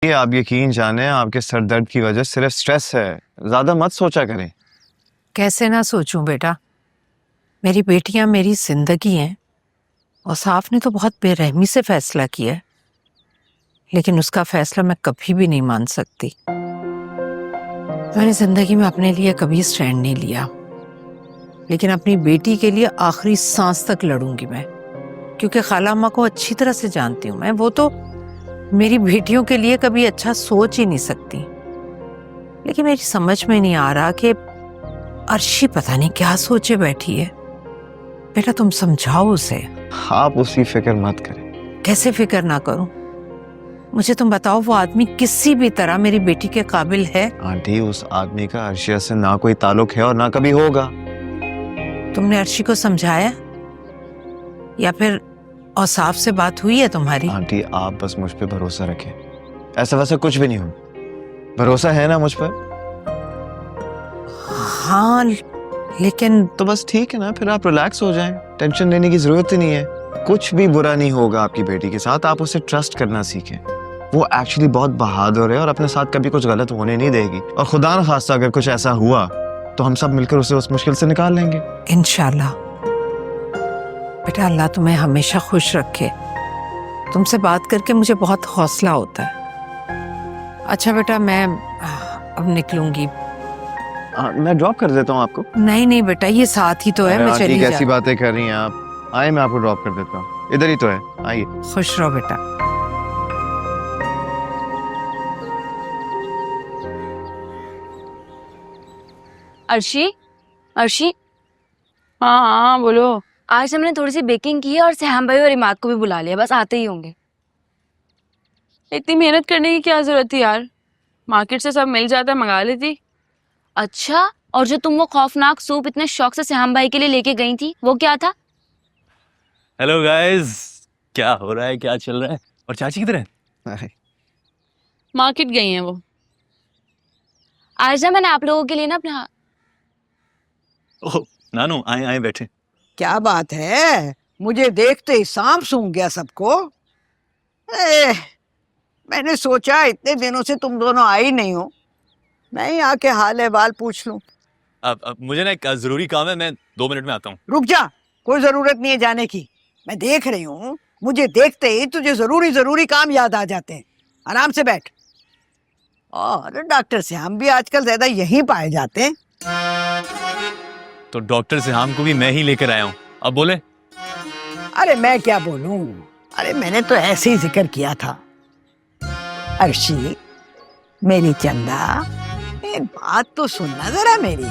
ये आप यकीन जाने आपके सर दर्द की वजह सिर्फ स्ट्रेस है, ज्यादा मत सोचा करें। कैसे ना सोचूं बेटा, मेरी बेटियां मेरी जिंदगी हैं और साफ ने तो बहुत बेरहमी से फैसला किया है, लेकिन उसका फैसला मैं कभी भी नहीं मान सकती। मैंने जिंदगी में अपने लिए कभी स्टैंड नहीं लिया, लेकिन अपनी बेटी के लिए आखिरी सांस तक लड़ूंगी मैं, क्योंकि खाला अम्मा को अच्छी तरह से जानती हूँ मैं। वो तो मेरी बेटियों के लिए कभी अच्छा सोच ही नहीं सकती। लेकिन मेरी समझ में नहीं आ रहा कि अर्शी पता नहीं क्या सोचे बैठी है। बेटा तुम समझाओ उसे। आप उसकी फिक्र मत करें। कैसे फिक्र ना करूं? मुझे तुम बताओ, वो आदमी किसी भी तरह मेरी बेटी के काबिल है? आंटी, उस आदमी का अर्शिया से ना कोई ताल्लुक है और ना कभी होगा। तुमने अर्शी को समझाया या फिर औसाफ से बात हुई है तुम्हारी? आंटी, आप बस मुझ पे भरोसा रखें, ऐसा वैसा कुछ भी नहीं हो। भरोसा है ना मुझ पर? हाँ, लेकिन तो बस ठीक है ना, फिर आप रिलैक्स हो जाएं, टेंशन लेने की जरूरत ही नहीं है। कुछ भी बुरा नहीं होगा आपकी बेटी के साथ, आप उसे ट्रस्ट करना सीखें। वो एक्चुअली बहुत बहादुर है और अपने साथ कभी कुछ गलत होने नहीं देगी। और खुदा न खास्ता अगर कुछ ऐसा हुआ तो हम सब मिलकर उसे उस मुश्किल से निकाल लेंगे इंशाल्लाह। बेटा अल्लाह तुम्हें हमेशा खुश रखे। तुमसे बात करके मुझे बहुत हौसला होता है। अच्छा बेटा, मैं अब निकलूंगी। मैं ड्रॉप कर देता हूँ आपको। नहीं नहीं बेटा, ये साथ ही तो है। मैं चली कैसी बातें कर रही हैं आप? आइए, मैं आपको ड्रॉप कर देता हूँ, इधर ही तो है, आइए। खुश रहो बेटा। अर्शी, अर्शी, हाँ हाँ बोलो। आज हमने थोड़ी सी बेकिंग की है और सैम भाई और इमाद को भी बुला लिया, बस आते ही होंगे। इतनी मेहनत करने की क्या जरूरत थी यार, मार्केट से सब मिल जाता, मंगा लेती। अच्छा, और जो तुम वो खौफनाक सूप इतने शौक से सैम भाई के लिए लेके गई थी, वो क्या था? हेलो गाइस, क्या हो रहा है, क्या चल रहा है? और चाची किधर है? मार्केट गई हैं वो। आज ना मैंने आप लोगों के लिए ना अपना। ओह नानू, आए आए बैठे। क्या बात है, मुझे देखते ही सांप सूंघ गया सबको। मैंने सोचा इतने दिनों से तुम दोनों आई नहीं हो, मैं ही आके हाल अहवाल पूछ लूं। अब मुझे ना एक जरूरी काम है, मैं 2 मिनट में आता हूँ। रुक जा, कोई जरूरत नहीं है जाने की। मैं देख रही हूँ, मुझे देखते ही तुझे जरूरी जरूरी काम याद आ जाते हैं। आराम से बैठ। और डॉक्टर श्याम भी आजकल ज्यादा यहीं पाए जाते हैं। तो डॉक्टर सिहाम को भी मैं ही लेकर आया हूँ, अब बोले। अरे मैं क्या बोलूं, अरे मैंने तो ऐसे ही जिक्र किया था। अर्शी, मेरी चंदा, एक बात तो सुनना जरा मेरी।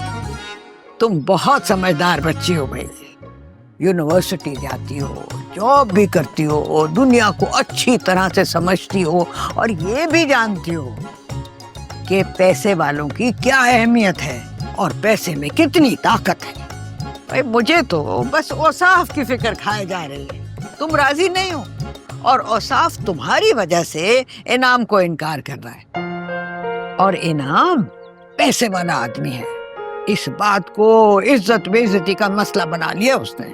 तुम बहुत समझदार बच्ची हो भाई, यूनिवर्सिटी जाती हो, जॉब भी करती हो, दुनिया को अच्छी तरह से समझती हो और ये भी जानती हो कि पैसे वालों की क्या अहमियत है और पैसे में कितनी ताकत है। भाई मुझे तो बस औसाफ की फिक्र खाए जा रही है। तुम राजी नहीं हो और औसाफ तुम्हारी वजह से इनाम को इनकार कर रहा है। और इनाम पैसे वाला आदमी है, इस बात को इज्जत बेइज्जती का मसला बना लिया उसने।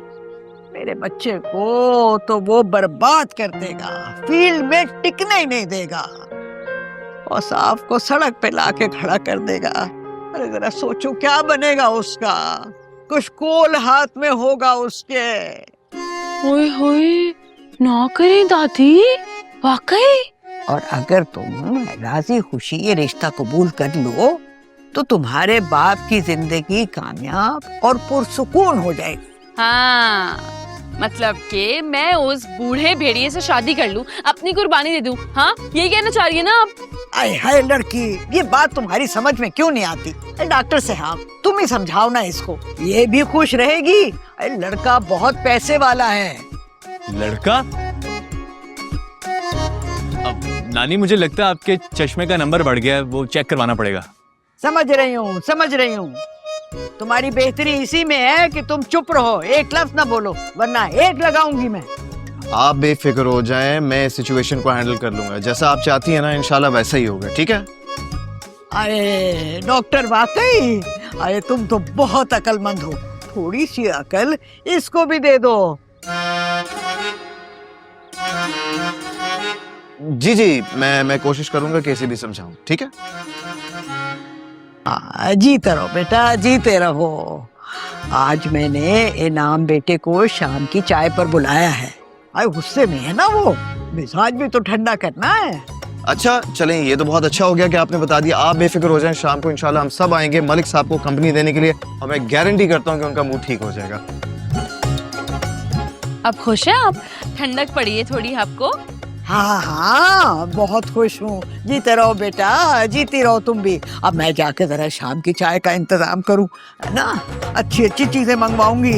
मेरे बच्चे को तो वो बर्बाद कर देगा, फील्ड में टिकने ही नहीं देगा, औसाफ को सड़क पे लाके खड़ा कर देगा। अरे जरा सोचो क्या बनेगा उसका, कुछ कोल हाथ में होगा उसके। ओए होए, ना करे दादी, वाकई। और अगर तुम राजी खुशी ये रिश्ता कबूल कर लो तो तुम्हारे बाप की जिंदगी कामयाब और पुरसुकून हो जाएगी। हाँ, मतलब कि मैं उस बूढ़े भेड़िए से शादी कर लूं, अपनी कुर्बानी दे दूं। हाँ, यही कहना चाह रही है ना आप? आए हाय लड़की, ये बात तुम्हारी समझ में क्यों नहीं आती? डॉक्टर साहब तुम ही समझाओ ना इसको, ये भी खुश रहेगी। अरे लड़का बहुत पैसे वाला है। लड़का? अब नानी, मुझे लगता है आपके चश्मे का नंबर बढ़ गया है, वो चेक करवाना पड़ेगा। समझ रही हूँ, समझ रही हूँ। तुम्हारी बेहतरी इसी में है कि तुम चुप रहो, एक लफ्ज ना बोलो, वरना एक लगाऊंगी मैं। आप बेफिक्र हो जाएं, मैं इस सिचुएशन को हैंडल कर लूंगा। जैसा आप चाहती हैं ना, इंशाल्लाह वैसा ही होगा, ठीक है? अरे डॉक्टर वाकई, अरे तुम तो बहुत अक्लमंद हो। थोड़ी सी अकल इसको भी दे दो। जी जी, मैं कोशिश करूंगा कैसे भी समझाऊं, ठीक है? हाँ, जीते रहो बेटा, जीते रहो। आज मैंने इनाम बेटे को शाम की चाय पर बुलाया है। अरे गुस्से में है ना वो, मिजाज भी तो ठंडा करना है। अच्छा चलें, ये तो बहुत अच्छा हो गया कि आपने बता दिया। आप बेफिक्र हो जाएं, शाम को इंशाल्लाह हम सब आएंगे मलिक साहब को कंपनी देने के लिए, और मैं गारंटी करता हूँ कि उनका मूड ठीक हो जाएगा। अब खुश हैं आप? ठंडक पड़ी है थोड़ी आपको? हाँ हाँ, बहुत खुश हूँ। जीते रहो बेटा, जीती रहो तुम भी। अब मैं जाके जरा शाम की चाय का इंतजाम करूँ, है ना? अच्छी अच्छी चीजें मंगवाऊंगी।